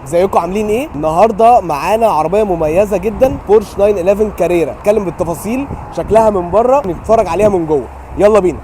ازيكم عاملين ايه؟ النهارده معانا عربيه مميزه جدا، بورش 911 كاريرا. نتكلم بالتفاصيل، شكلها من بره، نتفرج عليها من جوه. يلا بينا.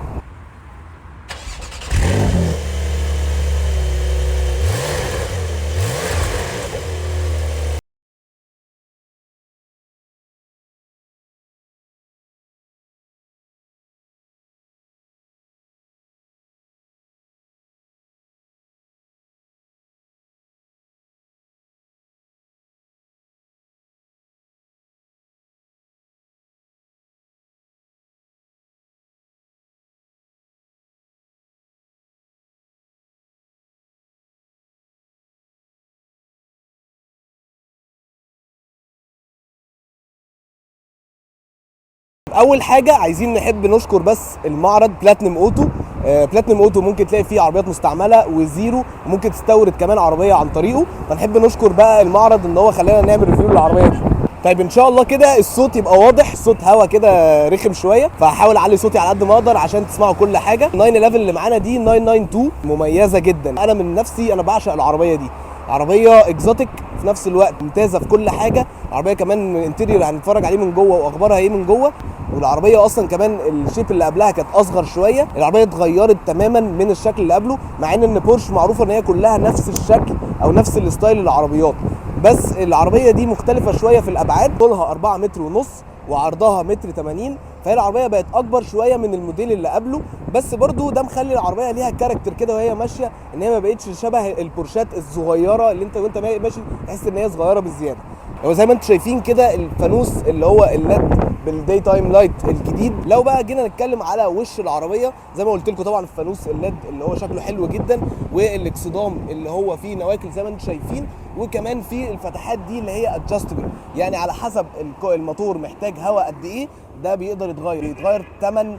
اول حاجه عايزين نحب نشكر بس المعرض بلاتينم اوتو. بلاتينم اوتو ممكن تلاقي فيه عربيات مستعمله وزيرو، وممكن تستورد كمان عربيه عن طريقه. فنحب نشكر بقى المعرض ان هو خلانا نعمل ريفيو للعربيه دي. طيب ان شاء الله كده الصوت يبقى واضح، صوت هوا كده رخم شويه، فهحاول اعلي صوتي على قد ما اقدر عشان تسمعوا كل حاجه. 911 اللي معانا دي 992 مميزه جدا. انا من نفسي انا بعشق العربيه دي، عربيه اكزوتيك في نفس الوقت ممتازه في كل حاجه. عربيه كمان انتيريور هنتفرج عليه من جوه واخبارها ايه من جوه. والعربيه اصلا كمان الشيب اللي قبلها كانت اصغر شويه، العربيه اتغيرت تماما من الشكل اللي قبله، مع ان بورش معروفه ان هي كلها نفس الشكل او نفس الستايل للعربيات، بس العربيه دي مختلفه شويه في الابعاد. طولها 4 متر ونص وعرضها متر 80، فهي العربيه بقت اكبر شويه من الموديل اللي قبله، بس برضو ده مخلي العربيه ليها كاركتر كده وهي ماشيه، ان هي ما بقتش شبه البورشات الصغيره اللي وانت ماشي تحس ان هي صغيره بالزياده. هو زي ما انتم شايفين كده الفانوس اللي هو الليد بالداي تايم لايت الجديد. لو بقى جينا نتكلم على وش العربيه، زي ما قلت لكم طبعا الفانوس الليد اللي هو شكله حلو جدا، والاكسدام اللي هو فيه نواكل زي ما انتم شايفين، وكمان في الفتحات دي اللي هي ادجستبل، يعني على حسب الموتور محتاج هواء قد ايه ده بيقدر يتغير 8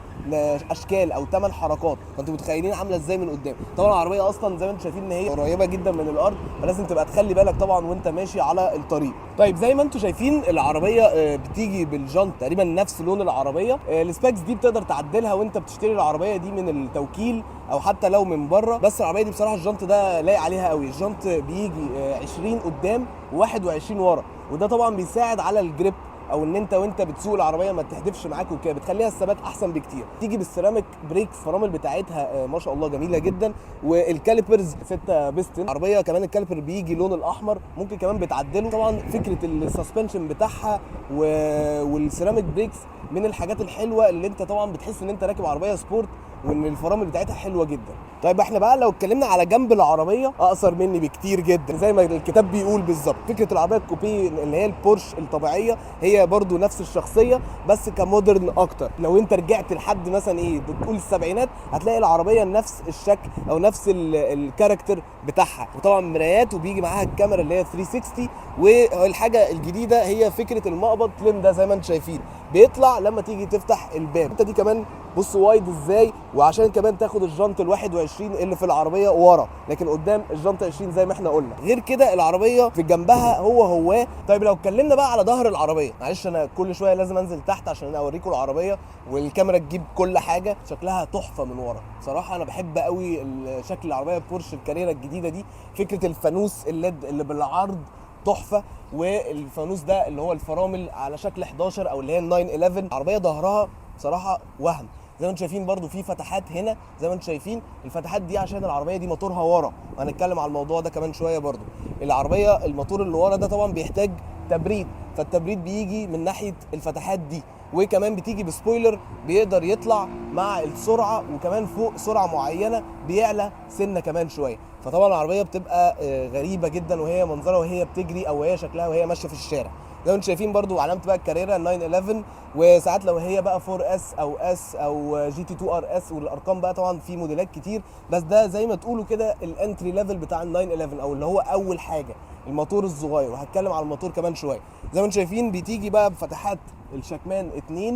اشكال او 8 حركات. فانتوا متخيلين عامله ازاي من قدام. طبعا العربيه اصلا زي ما انتم شايفين ان هي قريبه جدا من الارض، فلازم تبقى تخلي بالك طبعا وانت ماشي على الطريق. طيب زي ما انتم شايفين العربيه بتيجي بالجنط تقريبا نفس لون العربيه. السبيكس دي بتقدر تعدلها وانت بتشتري العربيه دي من التوكيل او حتى لو من بره، بس العربيه دي بصراحه الجنط ده لايق عليها قوي. الجنط بيجي 20 قدام و21 ورا، وده طبعا بيساعد على الجريب، او ان انت وانت بتسوق العربيه ما تحدفش معاك وكده، بتخليها الثبات احسن بكتير. تيجي بالسيراميك بريك، الفرامل بتاعتها ما شاء الله جميله جدا، والكاليبرز 6 بيستن. العربيه كمان الكاليبر بيجي لون الاحمر، ممكن كمان بتعدله. طبعا فكره السسبنشن بتاعها والسيراميك بريكس من الحاجات الحلوه اللي انت طبعا بتحس ان انت راكب عربيه سبورت، وان الفرامل بتاعتها حلوه جدا. طيب احنا بقى لو اتكلمنا على جنب العربيه، اقصر مني بكتير جدا زي ما الكتاب بيقول بالظبط. فكره العربيه الكوبيه اللي هي البورش الطبيعيه هي برضو نفس الشخصيه بس كمودرن اكتر. لو انت رجعت لحد مثلا بتقول السبعينات، هتلاقي العربيه نفس الشكل او نفس الكاركتر بتاعها، وطبعا مرايات وبيجي معاها الكاميرا اللي هي 360. والحاجه الجديده هي فكره المقبض تلم ده، زي ما انتم شايفين بيطلع لما تيجي تفتح الباب. انت دي كمان بص وايد ازاي، وعشان كمان تاخد الجنط ال21 اللي في العربيه ورا، لكن قدام الجنط 20 زي ما احنا قلنا. غير كده العربيه في جنبها هو. طيب لو اتكلمنا بقى على ظهر العربيه، معلش انا كل شويه لازم انزل تحت عشان اوريكم العربيه والكاميرا تجيب كل حاجه. شكلها تحفه من ورا بصراحه، انا بحب قوي شكل العربيه بورش الكاريرا الجديده دي. فكره الفانوس الليد اللي بالعرض تحفه، والفانوس ده اللي هو الفرامل على شكل 11 او اللي هي 911. العربيه ظهرها بصراحه وهم. زي ما انتم شايفين برضو في فتحات هنا، زي ما انتم شايفين الفتحات دي عشان العربيه دي موتورها ورا، وهنتكلم على الموضوع ده كمان شويه. برضو العربيه الموتور اللي ورا ده طبعا بيحتاج تبريد، فالتبريد بيجي من ناحيه الفتحات دي، وكمان بتيجي بسبويلر بيقدر يطلع مع السرعه، وكمان فوق سرعه معينه بيعلى سنه كمان شويه. فطبعا العربيه بتبقى غريبه جدا وهي منظرها وهي بتجري او وهي شكلها وهي ماشيه في الشارع. زي ما انتم شايفين برضو علامه بقى الكاريرا 911، وساعات لو هي بقى 4 اس او اس او جي تي 2 ار اس، والارقام بقى طبعا في موديلات كتير، بس ده زي ما تقولوا كده الانتري ليفل بتاع ال 911 او اللي هو اول حاجه الموتور الصغير، وهتكلم على الموتور كمان شويه. زي ما انتم شايفين بتيجي بقى بفتحات الشكمان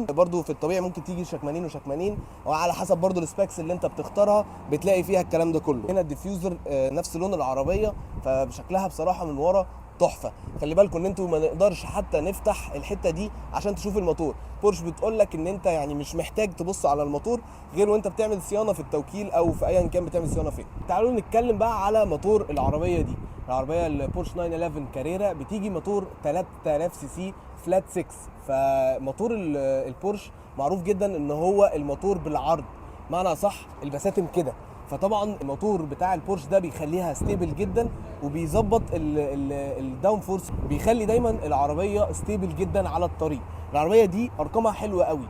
2، برضو في الطبيعي ممكن تيجي شكمانين وشكمانين، وعلى حسب برضو السبيكس اللي انت بتختارها بتلاقي فيها الكلام ده كله. هنا الديفيوزر نفس لون العربيه، فشكلها بصراحه من ورا تحفه. خلي بالكم ان انتوا ما نقدرش حتى نفتح الحته دي عشان تشوف الموتور. بورش بتقول لك ان انت يعني مش محتاج تبص على الموتور غير وانت بتعمل صيانه في التوكيل او في ايا كان بتعمل صيانه فين. تعالوا نتكلم بقى على موتور العربيه دي. العربيه البورش 911 كاريرا بتيجي موتور 3000 سي سي فلات 6. فموتور البورش معروف جدا ان هو الموتور بالعرض، معنى صح البساتم كده. فطبعا الموتور بتاع البورش ده بيخليها ستيبل جدا وبيظبط الداون فورس، بيخلي دايما العربيه ستيبل جدا على الطريق. العربيه دي ارقامها حلوه قوي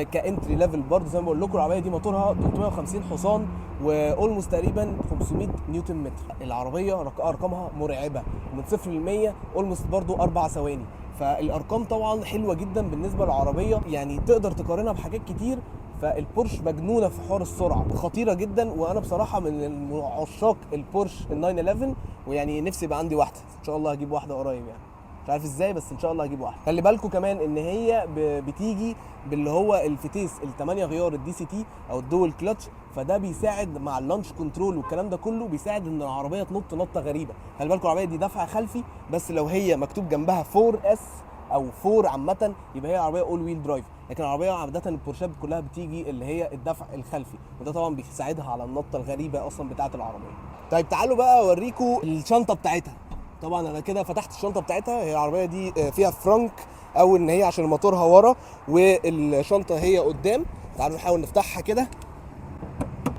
كانتري ليفل برضه. زي ما بقول لكم العربيه دي موتورها 350 حصان واولموست تقريبا 500 نيوتن متر. العربيه ارقامها مرعبه، من 0 ل 100 اولموست برضه 4 ثواني. فالارقام طبعا حلوه جدا بالنسبه للعربيه، يعني تقدر تقارنها بحاجات كتير. فالبورش مجنونه في حوار السرعه، خطيره جدا. وانا بصراحه من عشاق البورش ال 911، ويعني نفسي يبقى عندي واحده ان شاء الله. هجيب واحده قريب يعني، مش عارف ازاي بس ان شاء الله هجيب واحده. خلي بالكم كمان ان هي بتيجي باللي هو الفتيس ال8 غيار الدي سي تي او الدول كلتش. فده بيساعد مع اللانش كنترول والكلام ده كله، بيساعد ان العربيه تنط نطه غريبه. خلي بالكم العربيه دي دفع خلفي، بس لو هي مكتوب جنبها 4 اس او 4 عامه يبقى هي عربيه اول ويل درايف. لكن العربيه عاده البورشات كلها بتيجي اللي هي الدفع الخلفي، وده طبعا بيساعدها على النطه الغريبه اصلا بتاعه العربيه. طيب تعالوا بقى اوريكم الشنطه بتاعتها. طبعا انا كده فتحت الشنطه بتاعتها. هي العربيه دي فيها فرانك، او ان هي عشان موتورها ورا والشنطه هي قدام. تعالوا نحاول نفتحها كده.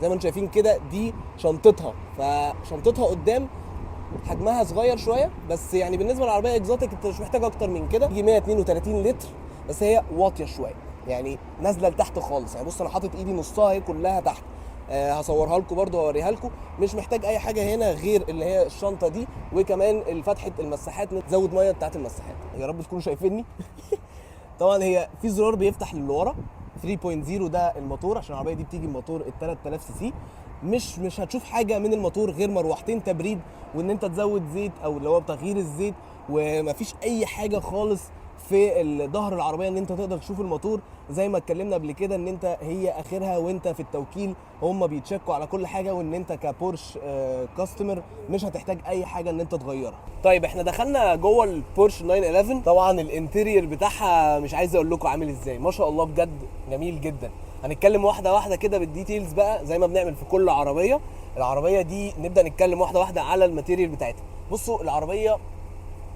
زي ما انتم شايفين كده دي شنطتها، فشنطتها قدام حجمها صغير شويه، بس يعني بالنسبه للعربيه اكزوتيك انت مش محتاج اكتر من كده. دي 132 لتر، بس هي واطيه شويه يعني نازله لتحت خالص. يعني بص انا حاطط ايدي نصها هي كلها تحت. هصورها لكم برده وهوريها لكم. مش محتاج اي حاجه هنا غير اللي هي الشنطه دي، وكمان فتحه المساحات نزود ميه بتاعت المساحات. يا رب تكونوا شايفيني. طبعا هي في زرار بيفتح للي ورا 3.0، ده الموتور عشان العربيه دي بتيجي بموتور ال 3000 سي سي. مش هتشوف حاجه من الموتور غير مروحتين تبريد، وان انت تزود زيت او اللي هو تغيير الزيت، ومفيش اي حاجه خالص في ظهر العربيه ان انت تقدر تشوف الموتور. زي ما اتكلمنا قبل كده ان انت هي اخرها وانت في التوكيل هم بيتشكوا على كل حاجه، وان انت كبورش كاستمر مش هتحتاج اي حاجه ان انت تغيرها. طيب احنا دخلنا جوه البورش 911. طبعا الانتيرير بتاعها مش عايز اقول لكم عامل ازاي، ما شاء الله بجد جميل جدا. هنتكلم واحده واحده كده بالديتيلز بقى زي ما بنعمل في كل عربيه. العربيه دي نبدا نتكلم واحده واحده على الماتيريال بتاعتها. بصوا العربيه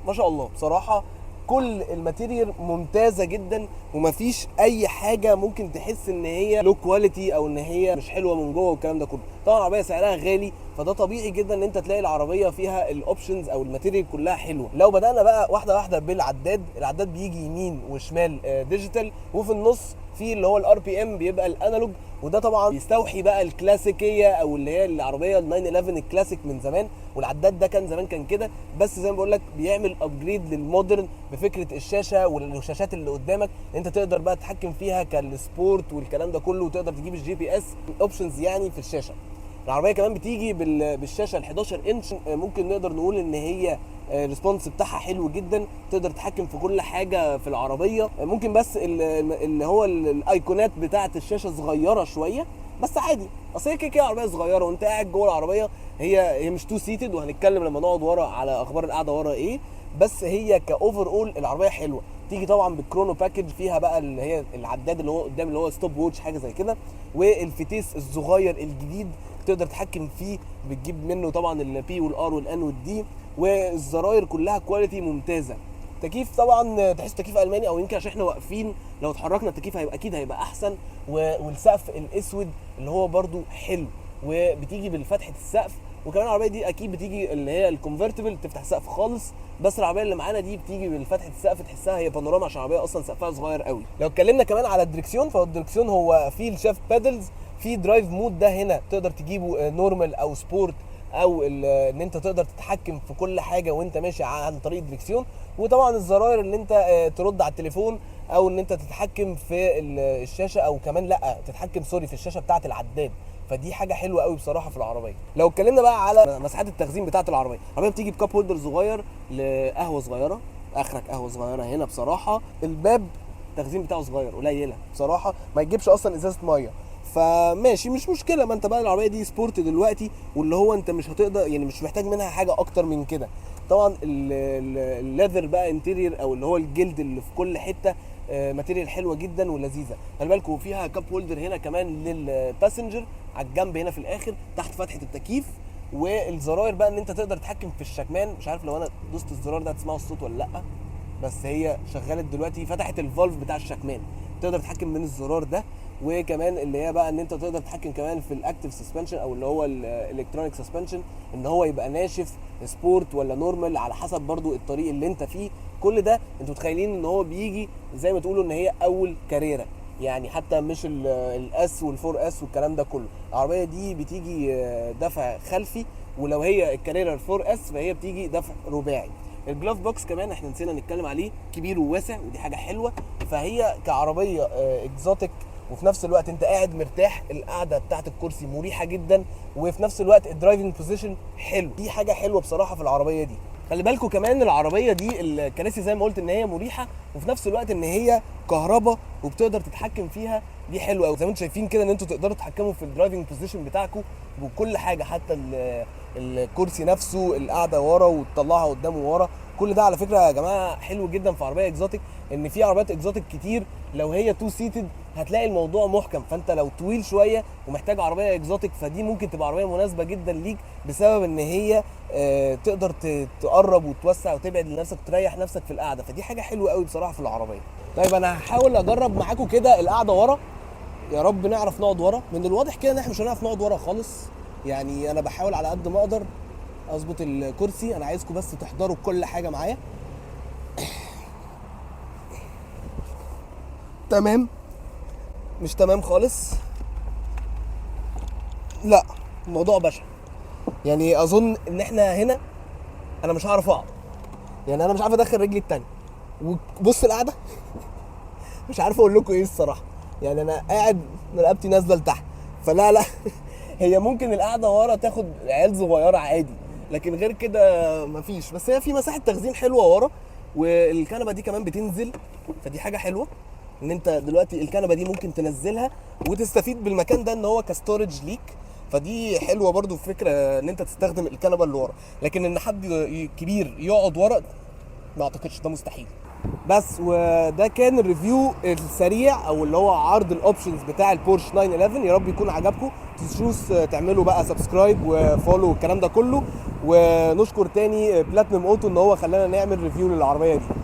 ما شاء الله بصراحه كل الماتيريال ممتازه جدا، ومفيش اي حاجه ممكن تحس ان هي لو كواليتي او ان هي مش حلوه من جوه والكلام ده كله. طبعا العربيه سعرها غالي، فده طبيعي جدا ان انت تلاقي العربيه فيها الاوبشنز او الماتيريال كلها حلوه. لو بدانا بقى واحده واحده بالعداد، العداد بيجي يمين وشمال ديجيتال، وفي النص في اللي هو الار بي ام بيبقى الانالوج، وده طبعا بيستوحي بقى الكلاسيكيه او اللي هي العربيه ال 911 الكلاسيك من زمان. والعداد ده كان زمان كان كده، بس زي ما بقول لك بيعمل ابجريد للمودرن بفكره الشاشه والشاشات اللي قدامك انت تقدر بقى تتحكم فيها كالسبورت والكلام ده كله، وتقدر تجيب الجي بي اس اوبشنز يعني في الشاشه. العربيه كمان بتيجي بالشاشه ال 11 انش، ممكن نقدر نقول ان هي الريسبونس بتاعها حلو جدا، تقدر تتحكم في كل حاجه في العربيه. ممكن بس اللي هو الايقونات بتاعه الشاشه صغيره شويه، بس عادي اصل هي كده عربيه صغيره وانت قاعد جوه العربيه. هي مش تو سيتد، وهنتكلم لما نقعد ورا على اخبار القعده ورا ايه. بس هي كاوفر اول العربيه حلوه. تيجي طبعا بالكرونو باكج فيها بقى اللي هي العداد اللي هو قدام اللي هو ستوب ووتش حاجه زي كده، والفتيس الصغير الجديد تقدر تتحكم فيه، بتجيب منه طبعا البي والار والان والدي، والزراير كلها كواليتي ممتازه. تكييف طبعا تحس تكييف الماني، او يمكن عشان احنا واقفين لو اتحركنا التكييف هيبقى اكيد هيبقى احسن. والسقف الاسود اللي هو برده حلو، وبتيجي بالفتحه السقف. وكمان العربيه دي اكيد بتيجي اللي هي الكونفرتبل تفتح سقف خالص، بس العربيه اللي معانا دي بتيجي بالفتحه السقف تحسها هي بانوراما عشان العربيه اصلا سقفها صغير قوي. لو اتكلمنا كمان على الدركسيون، فهو الدركسيون هو فيه الشاف بادلز، في درايف مود ده هنا تقدر تجيبه نورمال او سبورت، او ان انت تقدر تتحكم في كل حاجه وانت ماشي عن طريق الدركسيون. وطبعا الزراير ان انت ترد على التليفون، او ان انت تتحكم في الشاشه، او كمان لا تتحكم في الشاشه بتاعه العداد. فدي حاجه حلوه قوي بصراحه في العربيه. لو اتكلمنا بقى على مساحات التخزين بتاعه العربيه بتيجي بكاب هولدر صغير لقهوه صغيره، اخرك قهوه صغيره هنا. بصراحه الباب التخزين بتاعه صغير قليله بصراحه، ما يجيبش اصلا ازازه ميه، فماشي مش مشكله. ما انت بقى العربيه دي سبورت دلوقتي، واللي هو انت مش هتقدر يعني مش محتاج منها حاجه اكتر من كده. طبعا الليذر بقى انتيرير او اللي هو الجلد اللي في كل حته ماتيريال حلوه جدا ولذيذه. خلي بالكم فيها كاب هولدر هنا كمان للباسنجر على الجنب هنا في الاخر تحت فتحه التكييف، والزراير بقى ان انت تقدر تتحكم في الشكمان. مش عارف لو انا دوست الزرار ده هتسمعوا الصوت ولا لا، بس هي شغلت دلوقتي، فتحت الفالف بتاع الشكمان، تقدر تتحكم من الزرار ده. وكمان اللي هي بقى ان انت تقدر تتحكم كمان في الاكتيف سسبنشن او اللي هو الالكترونيك سسبنشن، ان هو يبقى ناشف سبورت ولا نورمال على حسب برضو الطريق اللي انت فيه. كل ده انتوا متخيلين ان هو بيجي زي ما تقولوا ان هي اول كاريره، يعني حتى مش الاس والفور اس والكلام ده كله. العربيه دي بتيجي دفع خلفي، ولو هي الكاريره الفور اس فهي بتيجي دفع رباعي. الجلاف بوكس كمان احنا نسينا نتكلم عليه، كبير وواسع ودي حاجه حلوه. فهي كعربيه اكزوتيك وفي نفس الوقت انت قاعد مرتاح، القعده بتاعت الكرسي مريحه جدا، وفي نفس الوقت الدرايفنج بوزيشن حلو. دي حاجه حلوه بصراحه في العربيه دي. خلي بالكم كمان العربيه دي الكراسي زي ما قلت ان هي مريحه، وفي نفس الوقت ان هي كهرباء وبتقدر تتحكم فيها، دي حلوه قوي. زي ما انتم شايفين كده ان انتوا تقدروا تتحكموا في الدرايفنج بوزيشن بتاعكم وكل حاجه، حتى الكرسي نفسه، القعده ورا وتطلعها قدام وورا. كل ده على فكره يا جماعه حلو جدا في عربيه اكزوتيك، ان في عربيات اكزوتيك كتير لو هي تو سيتد هتلاقي الموضوع محكم، فانت لو طويل شويه ومحتاج عربيه اكزوتيك فدي ممكن تبقى عربيه مناسبه جدا ليك، بسبب ان هي تقدر تقرب وتوسع وتبعد لنفسك وتريح نفسك في القعده. فدي حاجه حلوه قوي بصراحه في العربيه. طيب انا هحاول اجرب معاكم كده القعده ورا، يا رب نعرف نقعد ورا. من الواضح كده ان احنا مش هنعرف نقعد ورا خالص، يعني انا بحاول على قد ما اقدر اظبط الكرسي. انا عايزكم بس تحضروا كل حاجه معايا. تمام؟ مش تمام خالص؟ لا، الموضوع بشع. يعني اظن ان احنا هنا انا مش هعرف اقعد، يعني انا مش عارف ادخل رجلي التانية. وبص القعده مش عارف اقول لكم ايه الصراحه، يعني انا قاعد رقبتي نازله لتحت، فلا لا هي ممكن القعده ورا تاخد عيال صغيره عادي، لكن غير كده مفيش. بس هي في مساحه تخزين حلوه ورا، والكنبه دي كمان بتنزل، فدي حاجه حلوه ان انت دلوقتي الكنبه دي ممكن تنزلها وتستفيد بالمكان ده ان هو كستورج ليك. فدي حلوه برضو فكره ان انت تستخدم الكنبه اللي ورا، لكن ان حد كبير يقعد ورا ما اعتقدش، ده مستحيل. بس وده كان الريفيو السريع او اللي هو عرض الاوبشنز بتاع البورش 911. يا رب يكون عجبكم، تنسوش تعملوا بقى سبسكرايب وفولو والكلام ده كله. ونشكر تاني بلاتنم اوتو ان هو خلانا نعمل ريفيو للعربيه دي.